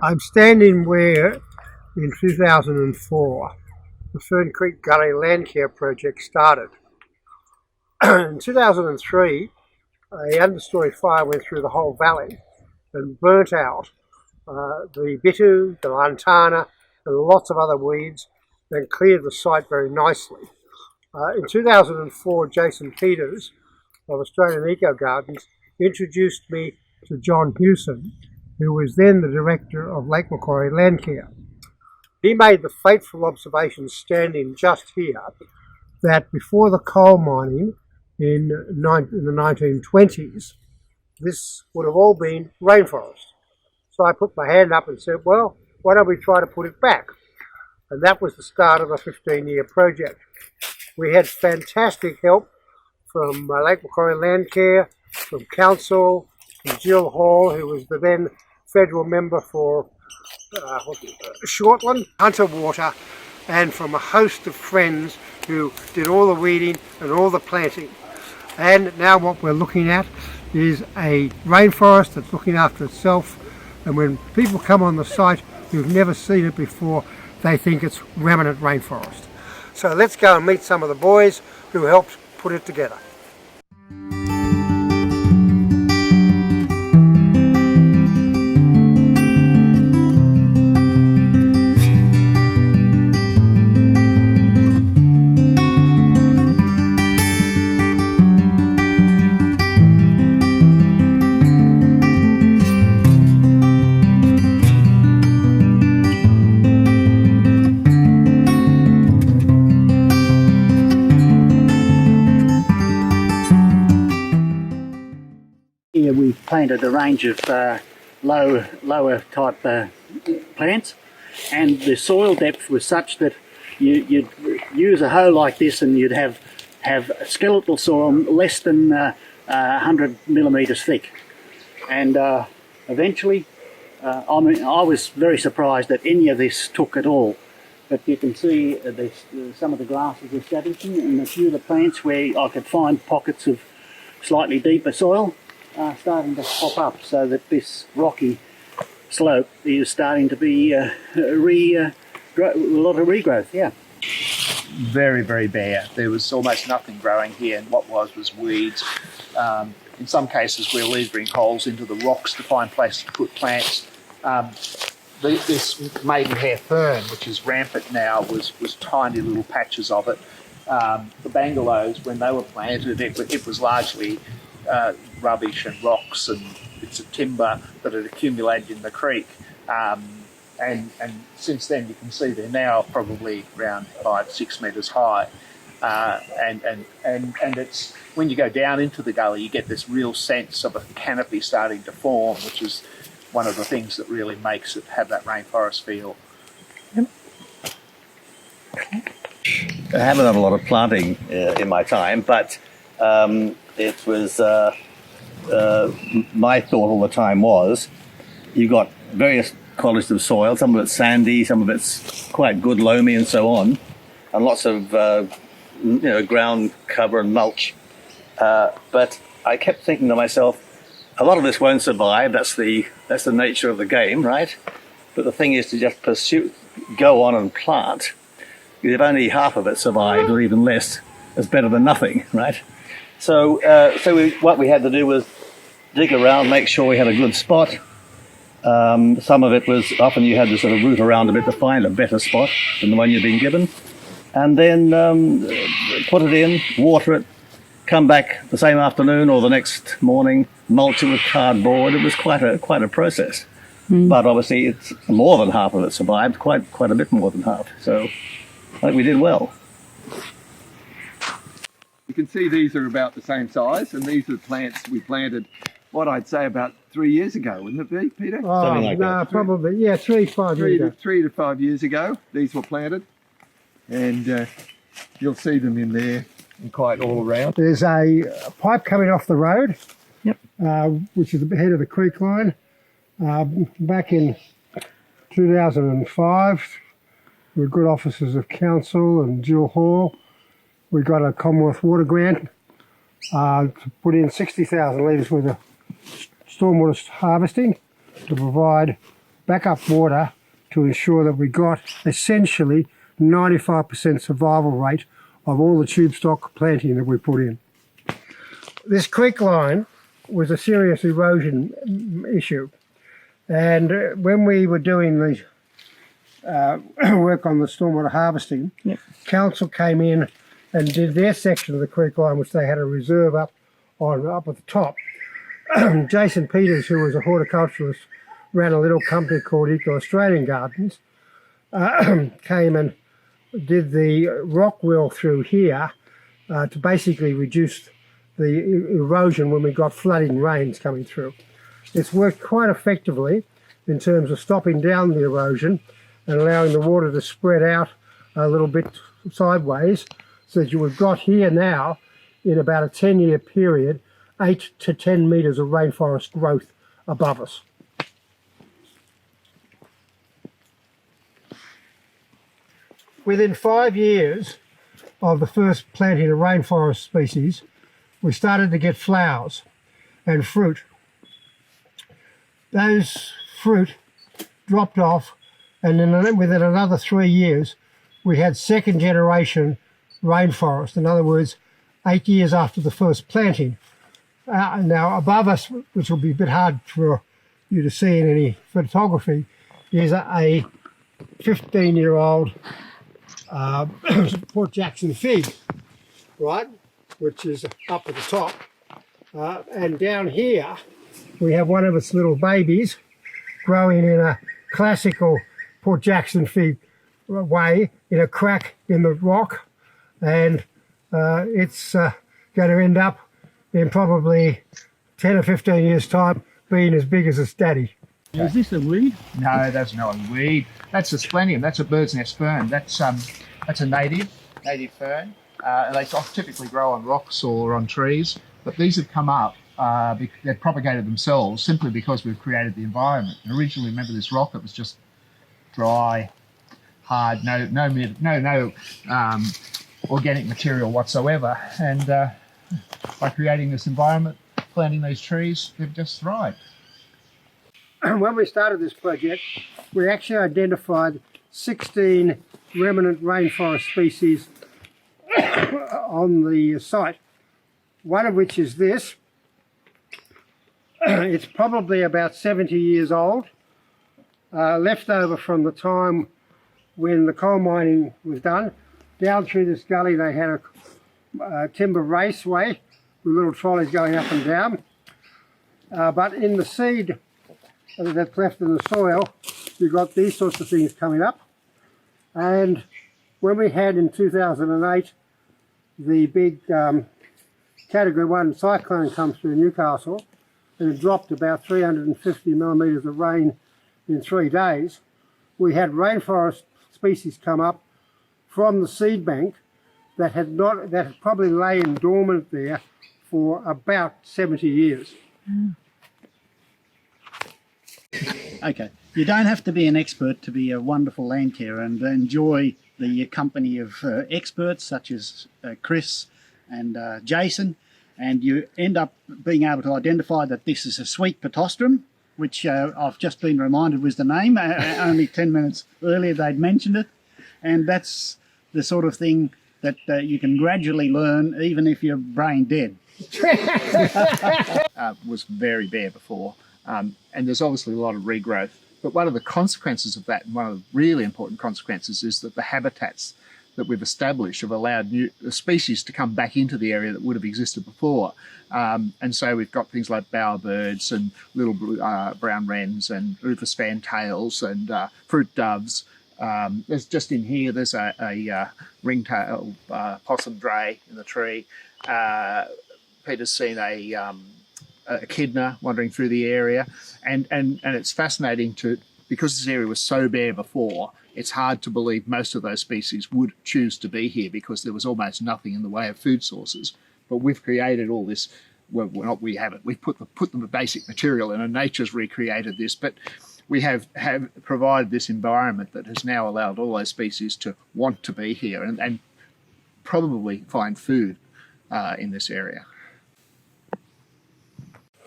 I'm standing where in 2004 the Fern Creek Gully Landcare project started. In 2003 a understory fire went through the whole valley and burnt out the bitu, the lantana and lots of other weeds and cleared the site very nicely. In 2004 Jason Peters of Australian Eco Gardens introduced me to John Hewson, who was then the director of Lake Macquarie Landcare. He made the fateful observation standing just here that before the coal mining in the 1920s, this would have all been rainforest. So I put my hand up and said, well, why don't we try to put it back? And that was the start of a 15-year project. We had fantastic help from Lake Macquarie Landcare, from Council, from Jill Hall, who was the then federal member for Shortland, Hunter Water, and from a host of friends who did all the weeding and all the planting. And now what we're looking at is a rainforest that's looking after itself, and when people come on the site who've never seen it before, they think it's remnant rainforest. So let's go and meet some of the boys who helped put it together. Here we've planted a range of lower type plants, and the soil depth was such that you'd use a hoe like this and you'd have skeletal soil less than 100 millimetres thick. And eventually, I was very surprised that any of this took at all. But you can see some of the grasses establishing, and a few of the plants where I could find pockets of slightly deeper soil starting to pop up, so that this rocky slope is starting to be a lot of regrowth. Yeah. Very, very bare. There was almost nothing growing here, and what was weeds. In some cases we're leveling holes into the rocks to find places to put plants. This maidenhair fern, which is rampant now, was tiny little patches of it. The bungalows, when they were planted, it was largely rubbish and rocks and bits of timber that had accumulated in the creek. And since then you can see they're now probably around 5-6 metres high. And it's when you go down into the gully you get this real sense of a canopy starting to form, which is one of the things that really makes it have that rainforest feel. I haven't done a lot of planting in my time, but it was my thought all the time was you've got various qualities of soil, some of it's sandy, some of it's quite good loamy and so on, and lots of ground cover and mulch, but I kept thinking to myself, a lot of this won't survive. That's the nature of the game, right? But the thing is to just go on and plant. If only half of it survived, or even less, it's better than nothing, right? So, what we had to do was dig around, make sure we had a good spot. Some of it was, often you had to sort of root around a bit to find a better spot than the one you'd been given. And then put it in, water it, come back the same afternoon or the next morning, mulch it with cardboard. It was quite a process. But obviously it's more than half of it survived, quite a bit more than half. So I think we did well. You can see these are about the same size, and these are the plants we planted, what I'd say about 3 years ago, wouldn't it be, Peter? Oh, something like that. Probably, yeah, 3-5 years ago. 3 to 5 years ago, these were planted, and you'll see them in there and quite all around. There's a pipe coming off the road, Yep. Which is the head of the creek line. Back in 2005, we were good officers of Council and Jill Hall. We got a Commonwealth Water grant to put in 60,000 litres worth of stormwater harvesting to provide backup water to ensure that we got essentially 95% survival rate of all the tube stock planting that we put in. This creek line was a serious erosion issue, and when we were doing the work on the stormwater harvesting, council came in and did their section of the creek line, which they had a reserve up at the top. Jason Peters, who was a horticulturalist, ran a little company called Eco Australian Gardens, came and did the rock wall through here to basically reduce the erosion when we got flooding rains coming through. It's worked quite effectively in terms of stopping down the erosion and allowing the water to spread out a little bit sideways, so that you've got here now, in about a 10-year period, 8 to 10 metres of rainforest growth above us. Within 5 years of the first planting of rainforest species, we started to get flowers and fruit. Those fruit dropped off, and then within another 3 years, we had second generation rainforest. In other words, 8 years after the first planting. Now above us, which will be a bit hard for you to see in any photography, is a 15-year-old Port Jackson fig, right, which is up at the top. And down here, we have one of its little babies growing in a classical Port Jackson fig way, in a crack in the rock, and it's going to end up in probably 10 or 15 years' time being as big as its daddy. Is this a weed? No, that's not a weed. That's a splenium. That's a bird's nest fern. That's a native fern. They typically grow on rocks or on trees, but these have come up. They've propagated themselves simply because we've created the environment. And originally, remember this rock? It was just dry, hard, no organic material whatsoever. And by creating this environment, planting these trees, they've just thrived. When we started this project, we actually identified 16 remnant rainforest species on the site, one of which is this. It's probably about 70 years old, left over from the time when the coal mining was done. Down through this gully they had a timber raceway with little trolleys going up and down. But in the seed that's left in the soil, you've got these sorts of things coming up. And when we had in 2008 the big Category 1 cyclone come through Newcastle, and it dropped about 350 millimetres of rain in 3 days, we had rainforest species come up from the seed bank that had probably lain dormant there for about 70 years. Okay, you don't have to be an expert to be a wonderful land carer and enjoy the company of experts such as Chris and Jason, and you end up being able to identify that this is a sweet pitostrum, which I've just been reminded was the name. Only 10 minutes earlier they'd mentioned it, and that's the sort of thing that you can gradually learn even if you're brain dead. Was very bare before, and there's obviously a lot of regrowth. But one of the consequences of that, and one of the really important consequences, is that the habitats that we've established have allowed new species to come back into the area that would have existed before. And so we've got things like bowerbirds and little brown wrens and rufous fantails and fruit doves. There's just in here, there's a ringtail possum dray in the tree. Peter's seen a echidna wandering through the area, and it's fascinating because this area was so bare before, it's hard to believe most of those species would choose to be here because there was almost nothing in the way of food sources. But we've created all this. Well, not we haven't. We've put the basic material in, and nature's recreated this. But we have provided this environment that has now allowed all those species to want to be here and probably find food in this area.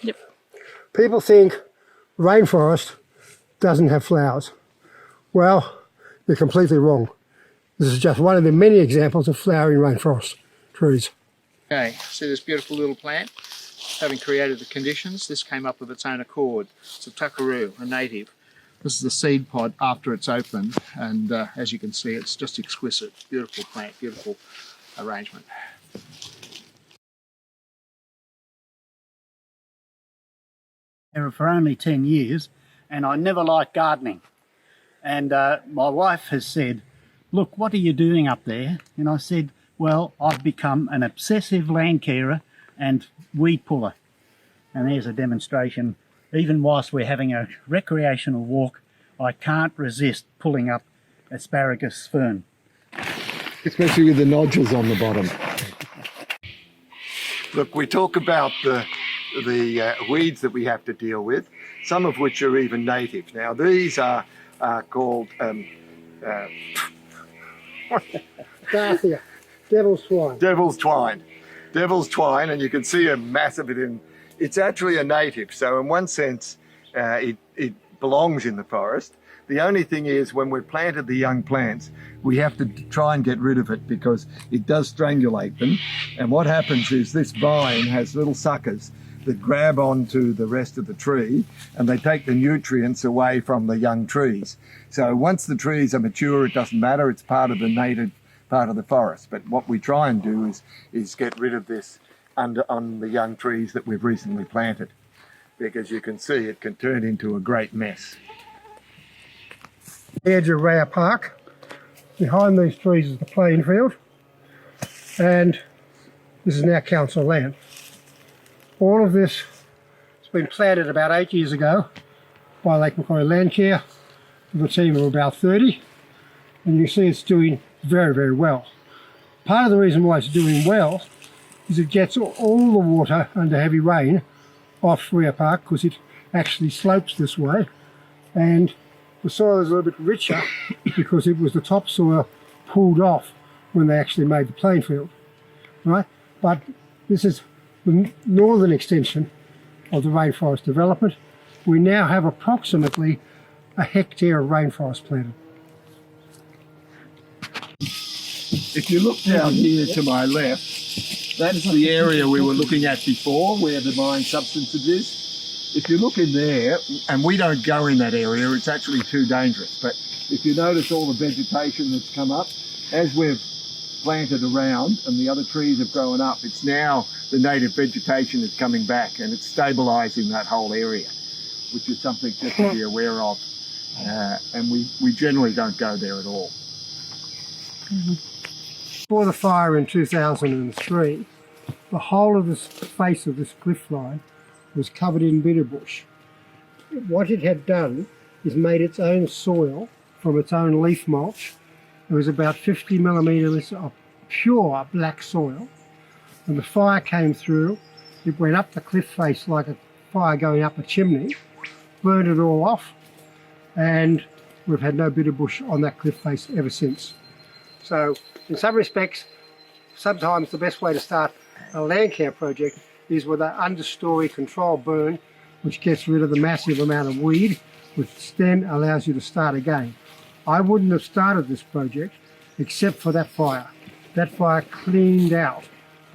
Yep. People think rainforest doesn't have flowers. Well, you're completely wrong. This is just one of the many examples of flowering rainforest trees. Okay, see this beautiful little plant? Having created the conditions, this came up of its own accord. It's a tuckaroo, a native. This is the seed pod after it's open, and as you can see, it's just exquisite. Beautiful plant, beautiful arrangement. There for only 10 years, and I never liked gardening. And my wife has said, look, what are you doing up there? And I said, well, I've become an obsessive land carer and weed puller. And there's a demonstration. Even whilst we're having a recreational walk, I can't resist pulling up asparagus fern. Especially with the nodules on the bottom. Look, we talk about the weeds that we have to deal with, some of which are even native. Now, these are called Garcia, devil's twine. devil's twine. Devil's twine, and you can see a mass of it in. It's actually a native, so in one sense, it belongs in the forest. The only thing is, when we've planted the young plants, we have to try and get rid of it because it does strangulate them. And what happens is this vine has little suckers that grab onto the rest of the tree, and they take the nutrients away from the young trees. So once the trees are mature, it doesn't matter, it's part of the native part of the forest. But what we try and do is get rid of this on the young trees that we've recently planted, because you can see it can turn into a great mess. The edge of Raya Park. Behind these trees is the playing field, and this is now council land. All of this has been planted about 8 years ago by Lake Macquarie Landcare with a team of about 30, and you see it's doing very, very well. Part of the reason why it's doing well is it gets all the water under heavy rain off Raya Park because it actually slopes this way, and the soil is a little bit richer because it was the topsoil pulled off when they actually made the playing field, right? But this is the northern extension of the rainforest development. We now have approximately a hectare of rainforest planted. If you look down here to my left, that's the area we were looking at before, where the mine substance is. If you look in there, and we don't go in that area, it's actually too dangerous, but if you notice all the vegetation that's come up, as we've planted around and the other trees have grown up, it's now the native vegetation is coming back and it's stabilising that whole area, which is something just to be aware of. And we generally don't go there at all. Before the fire in 2003, the whole of this face of this cliff line was covered in bitterbush. What it had done is made its own soil from its own leaf mulch. It was about 50 millimetres of pure black soil. When the fire came through, it went up the cliff face like a fire going up a chimney, burned it all off, and we've had no bitterbush on that cliff face ever since. So in some respects, sometimes the best way to start a land care project is with an understory control burn, which gets rid of the massive amount of weed, which then allows you to start again. I wouldn't have started this project except for that fire. That fire cleaned out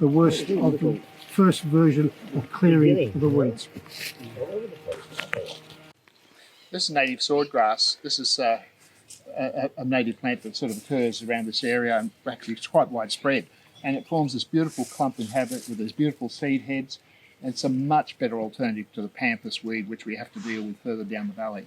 the worst of the first version of clearing the weeds. This is native swordgrass. This is a native plant that sort of occurs around this area, and actually it's quite widespread. And it forms this beautiful clumping habit with these beautiful seed heads. And it's a much better alternative to the pampas weed, which we have to deal with further down the valley.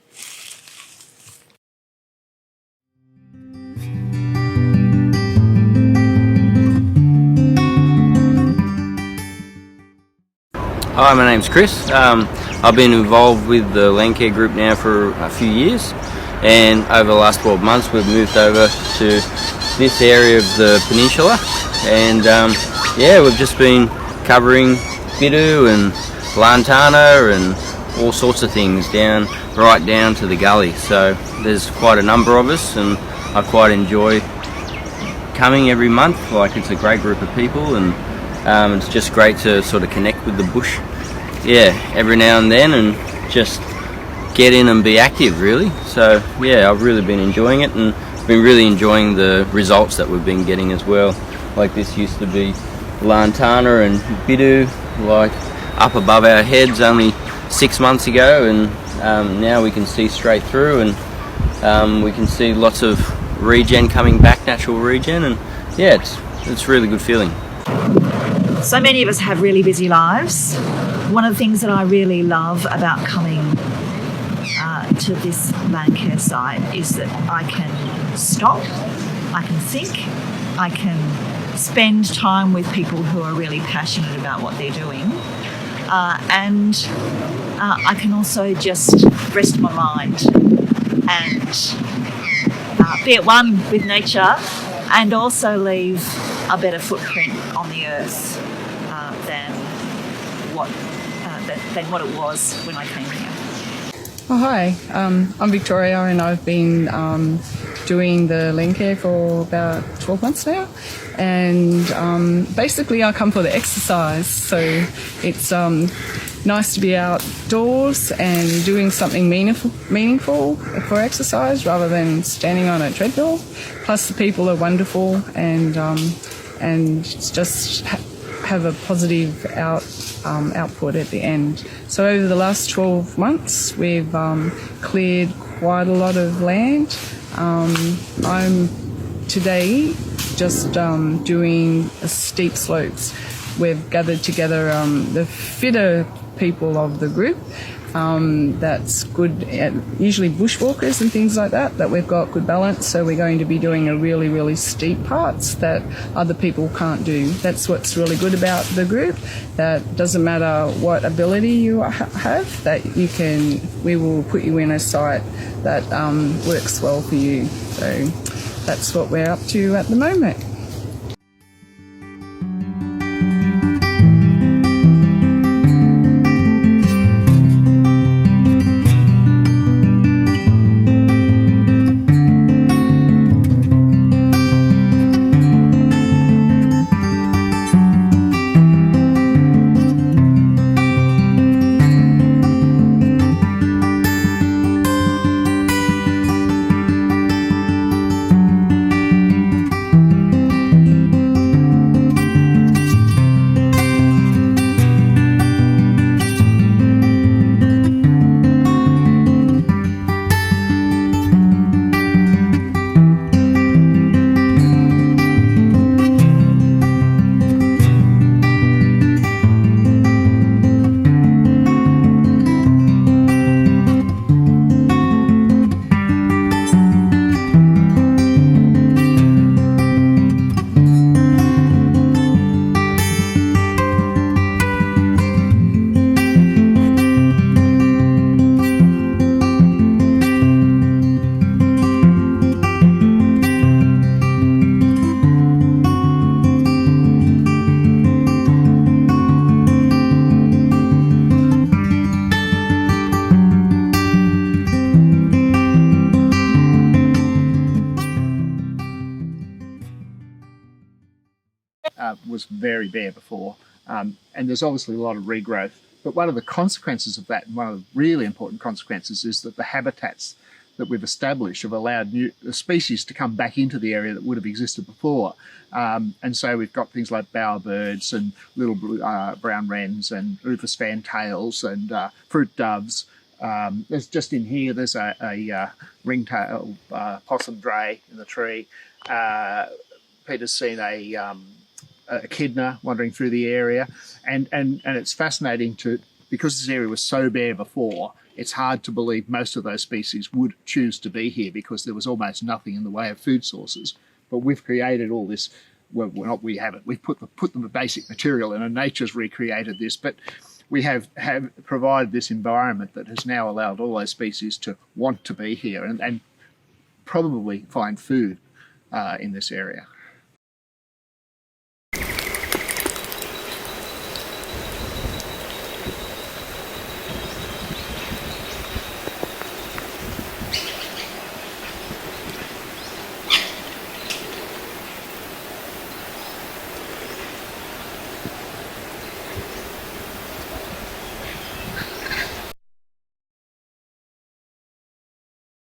Hi, my name's Chris. I've been involved with the Landcare group now for a few years, and over the last 12 months we've moved over to this area of the peninsula, and yeah, we've just been covering bidu and lantana and all sorts of things right down to the gully. So there's quite a number of us, and I quite enjoy coming every month. Like, it's a great group of people, and it's just great to sort of connect with the bush, yeah, every now and then, and just get in and be active, really. So yeah, I've really been enjoying it, and been really enjoying the results that we've been getting as well. Like this used to be lantana and bidu, like up above our heads only 6 months ago, and now we can see straight through, and we can see lots of regen coming back, natural regen, and yeah, it's a really good feeling. So many of us have really busy lives. One of the things that I really love about coming to this landcare site is that I can stop, I can think, I can spend time with people who are really passionate about what they're doing, and I can also just rest my mind and be at one with nature, and also leave a better footprint on the earth than what it was when I came here. Oh, hi, I'm Victoria, and I've been doing the landcare for about 12 months now, and basically I come for the exercise, so it's nice to be outdoors and doing something meaningful for exercise rather than standing on a treadmill. Plus the people are wonderful, and it's just have a positive output at the end. So over the last 12 months, we've cleared quite a lot of land. I'm today just doing steep slopes. We've gathered together the fitter people of the group. That's good at usually bushwalkers and things like that we've got good balance. So we're going to be doing a really, really steep parts that other people can't do. That's what's really good about the group. That doesn't matter what ability you have, that we will put you in a site that works well for you. So that's what we're up to at the moment. Was very bare before, and there's obviously a lot of regrowth. But one of the consequences of that, and one of the really important consequences, is that the habitats that we've established have allowed new species to come back into the area that would have existed before. And so we've got things like bowerbirds and little brown wrens and rufous fantails and fruit doves. There's just in here, there's a ringtail possum dray in the tree. Peter's seen a echidna wandering through the area, and it's fascinating because this area was so bare before, it's hard to believe most of those species would choose to be here because there was almost nothing in the way of food sources. But we've created all this. Well, we haven't. We've put the basic material in, and nature's recreated this. But we have provided this environment that has now allowed all those species to want to be here and probably find food in this area.